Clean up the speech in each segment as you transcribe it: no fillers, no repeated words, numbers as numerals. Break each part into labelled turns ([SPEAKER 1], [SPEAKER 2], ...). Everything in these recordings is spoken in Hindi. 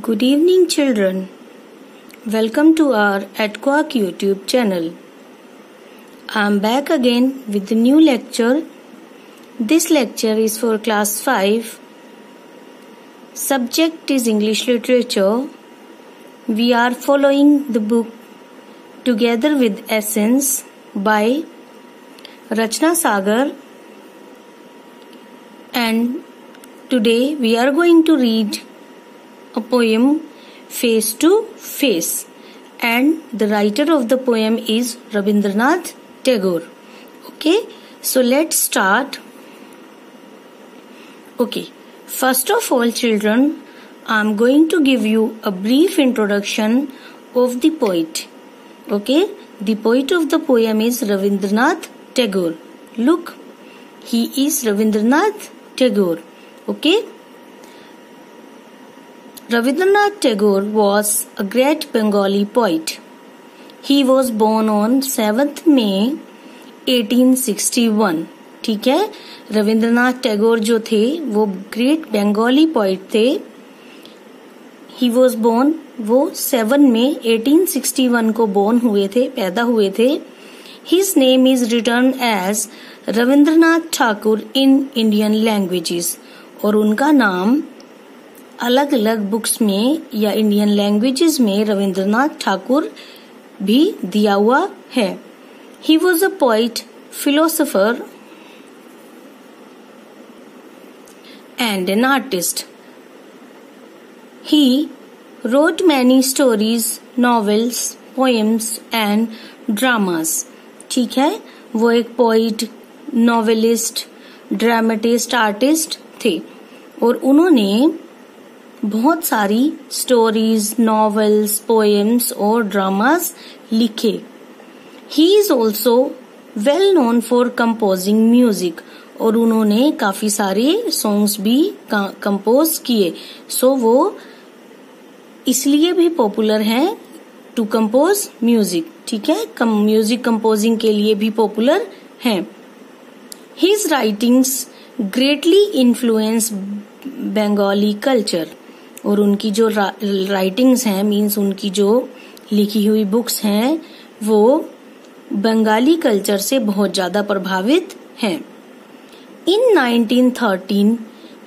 [SPEAKER 1] Good evening, children. Welcome to our AdQuark YouTube channel. I am back again with a new lecture. This lecture is for class 5. Subject is English literature. We are following the book Together with Essence by Rachna Sagar, and today we are going to read a poem, Face to Face, and the writer of the poem is Rabindranath Tagore. Okay, so let's start. Okay, first of all, children, I am going to give you a brief introduction of the poet. Okay, the poet of the poem is Rabindranath Tagore. Look, he is Rabindranath Tagore. Okay, Rabindranath Tagore was a great Bengali poet. He was born on 7th May 1861. ठीक है, रविंद्रनाथ टैगोर जो थे वो ग्रेट बंगाली पोइट थे. ही वॉज बोर्न, वो 7 मई 1861 को बोर्न हुए थे, पैदा हुए थे. His name is written as Rabindranath Thakur in Indian languages, और उनका नाम अलग अलग बुक्स में या इंडियन लैंग्वेजेस में रविंद्रनाथ ठाकुर भी दिया हुआ है. He was a poet, philosopher and an artist. He wrote many stories, novels, poems and dramas. ठीक है, वो एक पोइट, नॉवेलिस्ट, ड्रामेटिस्ट, आर्टिस्ट थे और उन्होंने बहुत सारी स्टोरीज, नॉवेल्स, पोएम्स और ड्रामास लिखे. He is also well known for composing music, और उन्होंने काफी सारे सॉन्ग्स भी कंपोज किए. सो वो इसलिए भी पॉपुलर हैं टू कंपोज म्यूजिक. ठीक है, म्यूजिक कंपोजिंग के लिए भी पॉपुलर हैं. His writings greatly influence Bengali culture, और उनकी जो राइटिंग्स हैं, मीन्स उनकी जो लिखी हुई बुक्स हैं, वो बंगाली कल्चर से बहुत ज्यादा प्रभावित हैं. In 1913,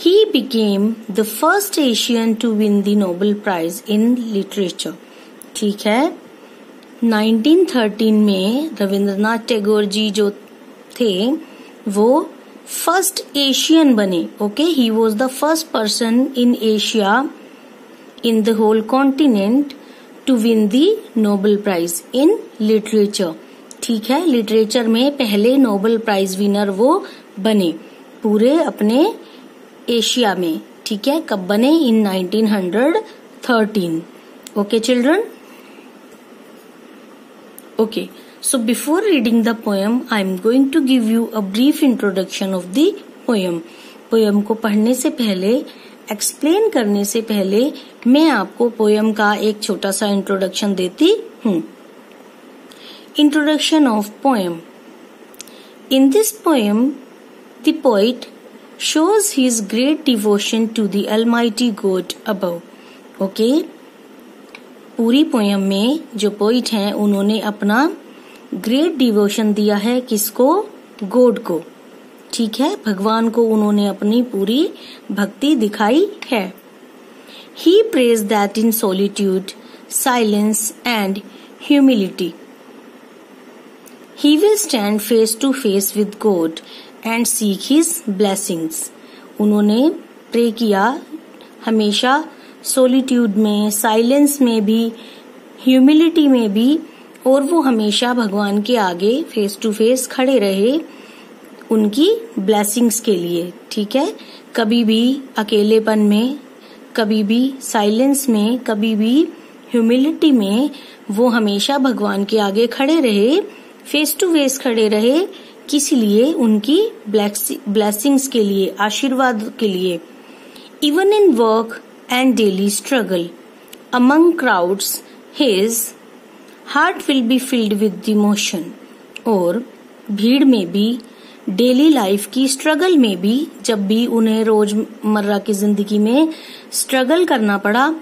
[SPEAKER 1] he became the first Asian to win the Nobel Prize in Literature. ठीक है, 1913 में रविंद्रनाथ टैगोर जी जो थे वो फर्स्ट एशियन बने. Okay, he was the first person in Asia, in the whole continent, to win the Nobel Prize in Literature. ठीक है, लिटरेचर में पहले नोबेल प्राइज विनर वो बने पूरे अपने एशिया में. ठीक है, कब बने? In 1913. Okay children. Okay, so before reading the poem I am going to give you a brief introduction of the poem. Poem को पढ़ने से पहले, एक्सप्लेन करने से पहले मैं आपको पोएम का एक छोटा सा इंट्रोडक्शन देती हूँ. Introduction of poem. In this poem, the poet shows his great devotion to the Almighty God above. Okay? पूरी पोएम में जो पोइट हैं उन्होंने अपना ग्रेट डिवोशन दिया है किसको? गॉड को. ठीक है, भगवान को उन्होंने अपनी पूरी भक्ति दिखाई है. He prays that in solitude, silence and humility he will stand face to face with God and seek his blessings. उन्होंने प्रे किया हमेशा सोलिट्यूड में, साइलेंस में भी, ह्यूमिलिटी में भी, और वो हमेशा भगवान के आगे फेस टू फेस खड़े रहे उनकी ब्लेसिंग्स के लिए. ठीक है, कभी भी अकेलेपन में, कभी भी साइलेंस में, कभी भी ह्यूमिलिटी में वो हमेशा भगवान के आगे खड़े रहे, फेस टू फेस खड़े रहे. किस लिए? उनकी ब्लेसिंग्स के लिए, आशीर्वाद के लिए. Even in work and daily struggle among crowds his heart will be filled with emotion. और भीड़ में भी, डेली लाइफ की स्ट्रगल में भी, जब भी उन्हें रोजमर्रा की जिंदगी में स्ट्रगल करना पड़ा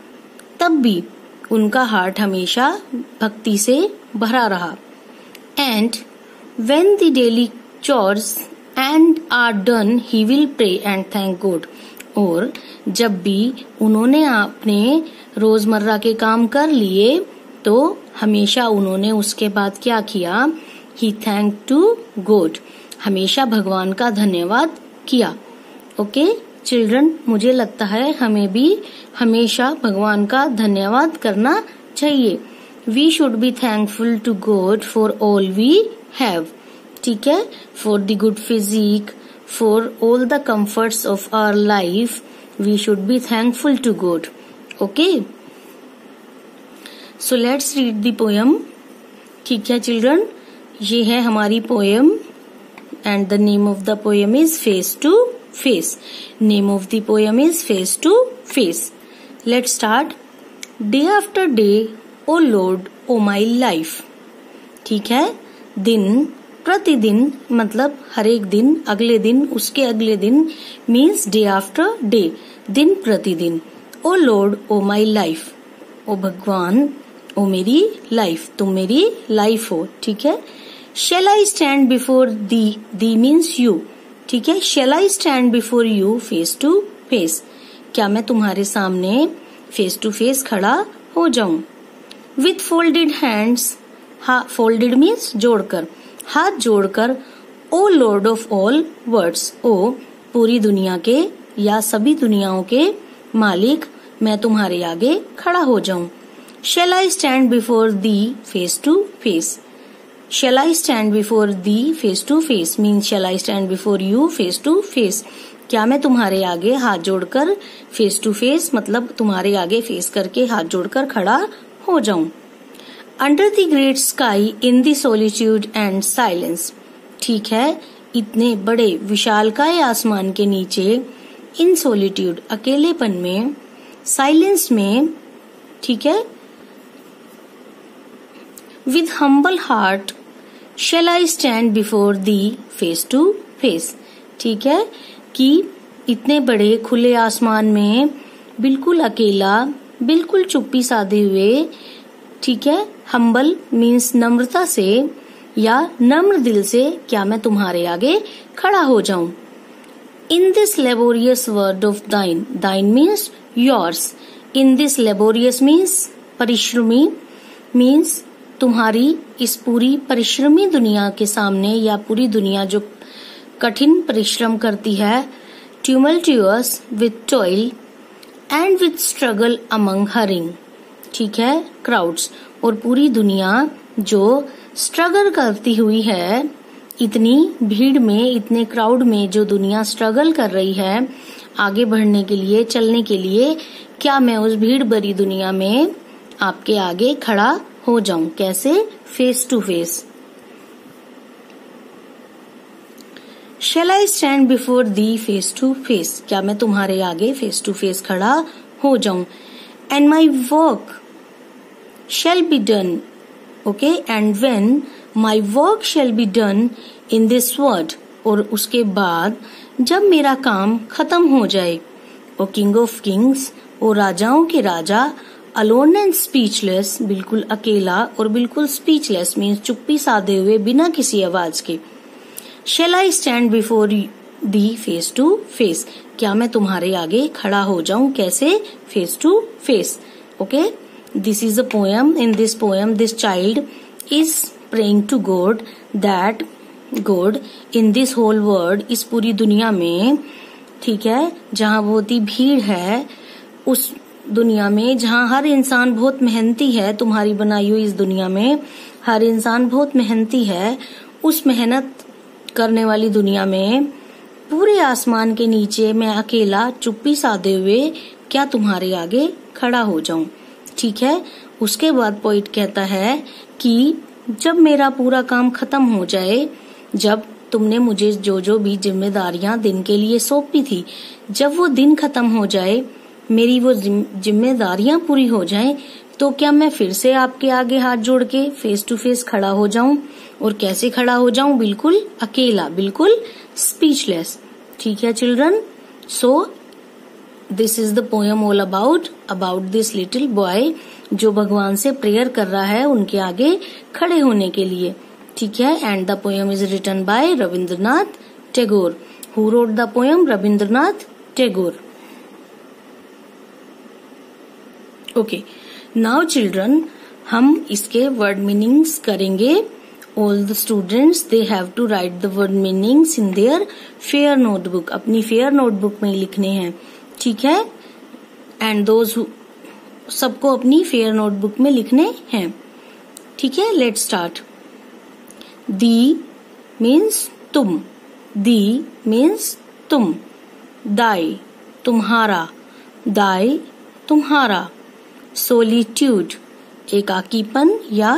[SPEAKER 1] तब भी उनका हार्ट हमेशा भक्ति से भरा रहा। And when the daily chores and are done he will pray and thank God. और जब भी उन्होंने अपने रोजमर्रा के काम कर लिए तो हमेशा उन्होंने उसके बाद क्या किया, ही थैंक टू गॉड, हमेशा भगवान का धन्यवाद किया। ओके चिल्ड्रन, मुझे लगता है हमें भी हमेशा भगवान का धन्यवाद करना चाहिए। We should be thankful to God for all we have, ठीक है, for the good physique, for all the comforts of our life, we should be thankful to God. Okay, so let's read the poem. ठीक है चिल्ड्रन, ये है हमारी poem and the name of the poem is face to face. Name of the poem is face to face. Let's start. Day after day O Lord O my life. ठीक है, दिन प्रतिदिन मतलब हर एक दिन, अगले दिन, उसके अगले दिन मीन्स डे आफ्टर डे, दिन प्रतिदिन। ओ लॉर्ड ओ माई लाइफ, ओ भगवान, ओ मेरी लाइफ, तुम मेरी लाइफ हो। ठीक है, shall I stand before thee, thee means you. ठीक है, shall I stand before you face to face, क्या मैं तुम्हारे सामने फेस टू फेस खड़ा हो जाऊं। With folded hands, folded means जोड़कर, हाथ जोड़कर, ओ लॉर्ड ऑफ ऑल वर्ड्स, ओ पूरी दुनिया के या सभी दुनियाओं के मालिक, मैं तुम्हारे आगे खड़ा हो जाऊं। Shall I stand before thee face to face, shall I stand before thee face to face means shall I stand before you face to face, क्या मैं तुम्हारे आगे हाथ जोड़कर फेस टू फेस मतलब तुम्हारे आगे फेस करके हाथ जोड़कर खड़ा हो जाऊं। Under the great sky in the solitude and silence. ठीक है, इतने बड़े विशालकाय आसमान के नीचे, इन सॉलिट्यूड अकेलेपन में, साइलेंस में, ठीक है, with humble heart shall I stand before thee face to face. ठीक है, कि इतने बड़े खुले आसमान में बिल्कुल अकेला, बिल्कुल चुप्पी साधे हुए, ठीक है, हम्बल मीन्स नम्रता से या नम्र दिल से, क्या मैं तुम्हारे आगे खड़ा हो जाऊं। In this laborious word of दाइन, दाइन means yours, in this laborious means परिश्रमी, मीन्स तुम्हारी इस पूरी परिश्रमी दुनिया के सामने या पूरी दुनिया जो कठिन परिश्रम करती है, tumultuous with toil and with struggle among hurrying. ठीक है, क्राउड्स, और पूरी दुनिया जो स्ट्रगल करती हुई है, इतनी भीड़ में, इतने क्राउड में जो दुनिया स्ट्रगल कर रही है आगे बढ़ने के लिए, चलने के लिए, क्या मैं उस भीड़ भरी दुनिया में आपके आगे खड़ा हो जाऊं। कैसे, face to face. Shall I stand before thee face to face, क्या मैं तुम्हारे आगे फेस टू फेस खड़ा हो जाऊं। And my work shall be done, okay, and when my work shall be done in this world, और उसके बाद जब मेरा काम खत्म हो जाए। ओ किंग ऑफ किंग्स, ओ राजाओं के राजा, अलोन एंड स्पीचलेस, बिल्कुल अकेला और बिल्कुल स्पीचलेस मीन्स चुप्पी साधे हुए बिना किसी आवाज के। Shall I stand before thee face to face, क्या मैं तुम्हारे आगे खड़ा हो जाऊं। कैसे, face to face. Okay, this is a poem. In this poem this child is praying to God that God in this whole world, इस पूरी दुनिया में, ठीक है, जहाँ बहुत ही भीड़ है, उस दुनिया में जहाँ हर इंसान बहुत मेहनती है, तुम्हारी बनाई हुई इस दुनिया में हर इंसान बहुत मेहनती है, उस मेहनत करने वाली दुनिया में पूरे आसमान के नीचे मैं अकेला चुप्पी साधे हुए क्या तुम्हारे आगे खड़ा हो जाऊं। ठीक है, उसके बाद पोइट कहता है कि जब मेरा पूरा काम खत्म हो जाए, जब तुमने मुझे जो जो भी जिम्मेदारियां दिन के लिए सौंपी थी, जब वो दिन खत्म हो जाए, मेरी वो जिम्मेदारियां पूरी हो जाएं, तो क्या मैं फिर से आपके आगे हाथ जोड़ के फेस टू फेस खड़ा हो जाऊं। और कैसे खड़ा हो जाऊं, बिल्कुल अकेला, बिल्कुल स्पीचलेस। ठीक है children, so this is the poem all about this little boy जो भगवान से प्रेयर कर रहा है उनके आगे खड़े होने के लिए, ठीक है। And the poem is written by Rabindranath Tagore. Who wrote the poem? Rabindranath Tagore. Okay, now children हम इसके वर्ड मीनिंग्स करेंगे। All the students they have to write the word meanings in their fair notebook. अपनी फेयर नोटबुक में लिखने हैं, ठीक है। एंड दोज सबको अपनी फेयर नोटबुक में लिखने हैं, ठीक है। Let's start. दी मीन्स तुम, दी मीन्स तुम। दाई तुम्हारा, दाई तुम्हारा। सोलिट्यूड एकाकीपन या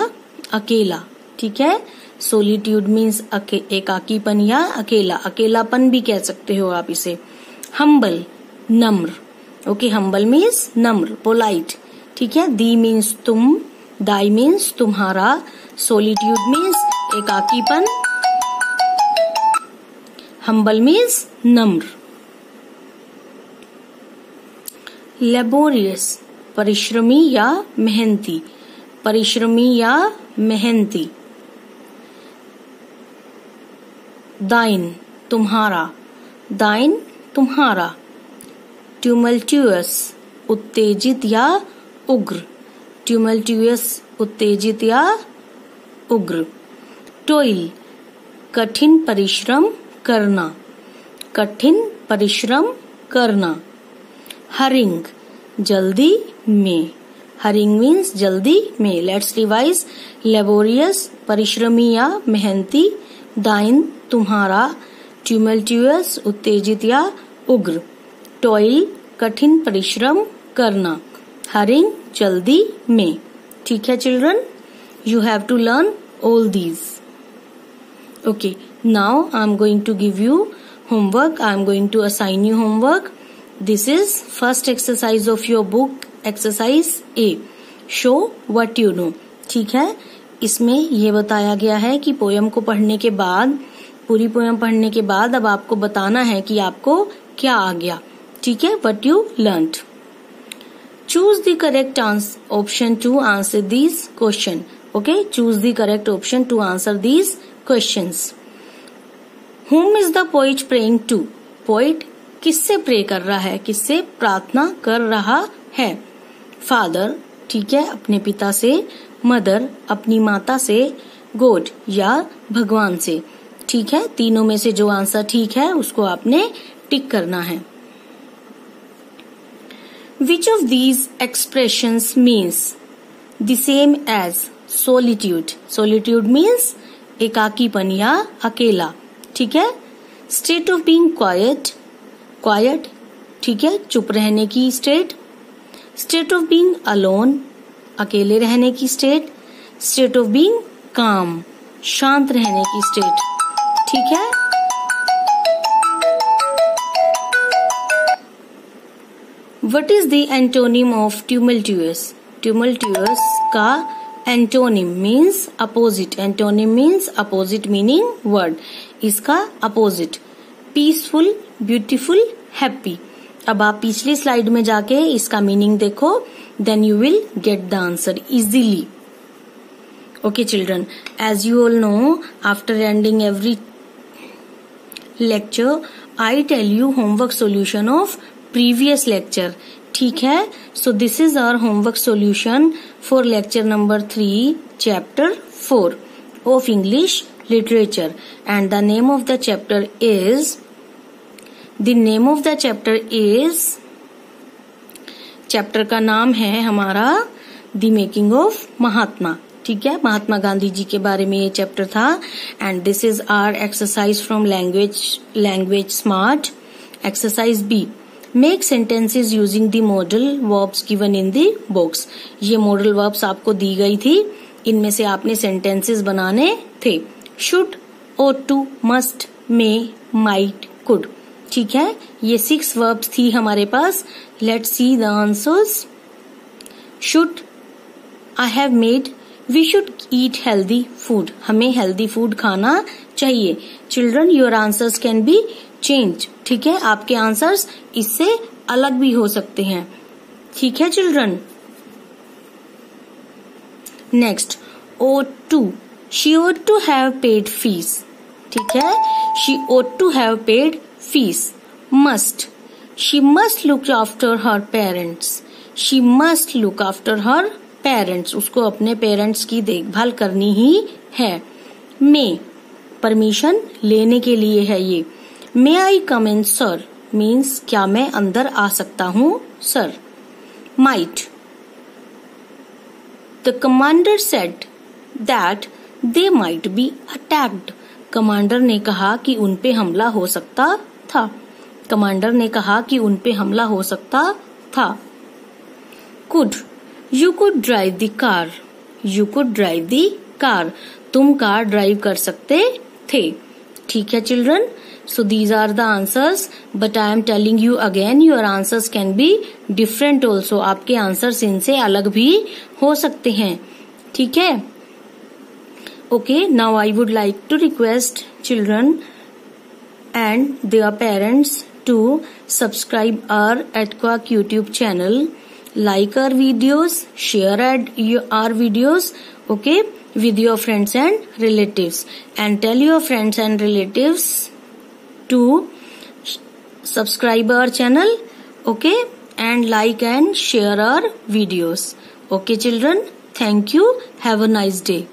[SPEAKER 1] अकेला, ठीक है। सोलिट्यूड मीन्स एकाकीपन या अकेला, अकेलापन भी कह सकते हो आप इसे। हम्बल नम्र, ओके, हम्बल मीन्स नम्र, पोलाइट, ठीक है। दी मीन्स तुम, दाई मीन्स तुम्हारा, सोलिट्यूड मीन्स एकाकीपन, हम्बल मीन्स नम्र। लेबोरियस परिश्रमी या मेहनती, परिश्रमी या मेहनती। दाइन तुम्हारा, दाइन तुम्हारा। ट्यूमल्ट्यूअस उत्तेजित या उग्र, ट्यूमल्ट्यूअस उत्तेजित या उग्र। टोइल कठिन परिश्रम करना, कठिन परिश्रम करना। हरिंग जल्दी में, हरिंग मीन्स जल्दी में। Let's revise. लेबोरियस परिश्रमी या मेहनती, दाइन तुम्हारा, ट्यूमल्ट्यूअस उत्तेजित या उग्र, टॉयल कठिन परिश्रम करना, हरिंग जल्दी में, ठीक है children. You have to learn all these. Okay, now I am going to give you homework. I am going to assign you homework. This is first exercise of your book, exercise A. Show what you know. ठीक है, इसमें ये बताया गया है कि पोयम को पढ़ने के बाद, पूरी पोयम पढ़ने के बाद अब आपको बताना है कि आपको क्या आ गया, ठीक है, what you learnt. Choose the correct option to answer these question. Okay, choose the correct option to answer these questions. Whom is the poet praying to? Poet किससे प्रे कर रहा है, किससे प्रार्थना कर रहा है? फादर, ठीक है, अपने पिता से। मदर, अपनी माता से। गॉड या भगवान से, ठीक है। तीनों में से जो आंसर ठीक है उसको आपने टिक करना है। Which of these expressions means the same as solitude? Solitude means एकाकीपन या अकेला, ठीक है। State of being quite, quite, ठीक है, चुप रहने की state. State of being alone, अकेले रहने की स्टेट। स्टेट ऑफ बीइंग काम, शांत रहने की स्टेट, ठीक है। What is the antonym of tumultuous? Tumultuous का antonym means opposite, antonym means opposite meaning word, इसका अपोजिट। Peaceful, beautiful, happy. अब आप पिछली स्लाइड में जाके इसका मीनिंग देखो, then you will get the answer easily. Okay children, as you all know, after ending every lecture I tell you homework solution of previous lecture, ठीक है। So this is our homework solution for lecture number 3 chapter 4 of English literature, and the name of the chapter is chapter का नाम है हमारा द मेकिंग ऑफ महात्मा, ठीक है। महात्मा गांधी जी के बारे में ये चैप्टर था। And this is our exercise from language smart. Exercise B, make sentences using the modal verbs given in the box. ये मॉडल वर्ब्स आपको दी गई थी, इनमें से आपने सेंटेंसेज बनाने थे। Should, ought to, must, may, might, could, ठीक है। ये 6 verbs थी हमारे पास। Let's see the answers. Should, I have made, we should eat healthy food. हमें healthy food खाना चाहिए। Children, your answers can be changed, ठीक है। आपके आंसर्स इससे अलग भी हो सकते हैं। ठीक है children. Next, ought to, she ought to have paid fees। ठीक है, she ought to have paid fees। must, she must look after her parents। she must look after her parents, उसको अपने पेरेंट्स की देखभाल करनी ही है। may, परमिशन लेने के लिए है ये। may I come in sir, means क्या मैं अंदर आ सकता हूँ sir. might, the commander said that they might be attacked। Commander ने कहा कि उन पे हमला हो सकता था। कमांडर ने कहा कि उन पे हमला हो सकता था। could, you could drive the car। you could drive the car, तुम कार ड्राइव कर सकते थे। ठीक है children. So these are the answers, but I am telling you again, your answers can be different also। आपके आंसर्स इनसे अलग भी हो सकते हैं। ठीक है। Okay, now I would like to request children and their parents to subscribe our EdQuack YouTube channel, like our videos, share our videos, okay, with your friends and relatives, and tell your friends and relatives to subscribe our channel, okay, and like and share our videos. Okay children, thank you, have a nice day.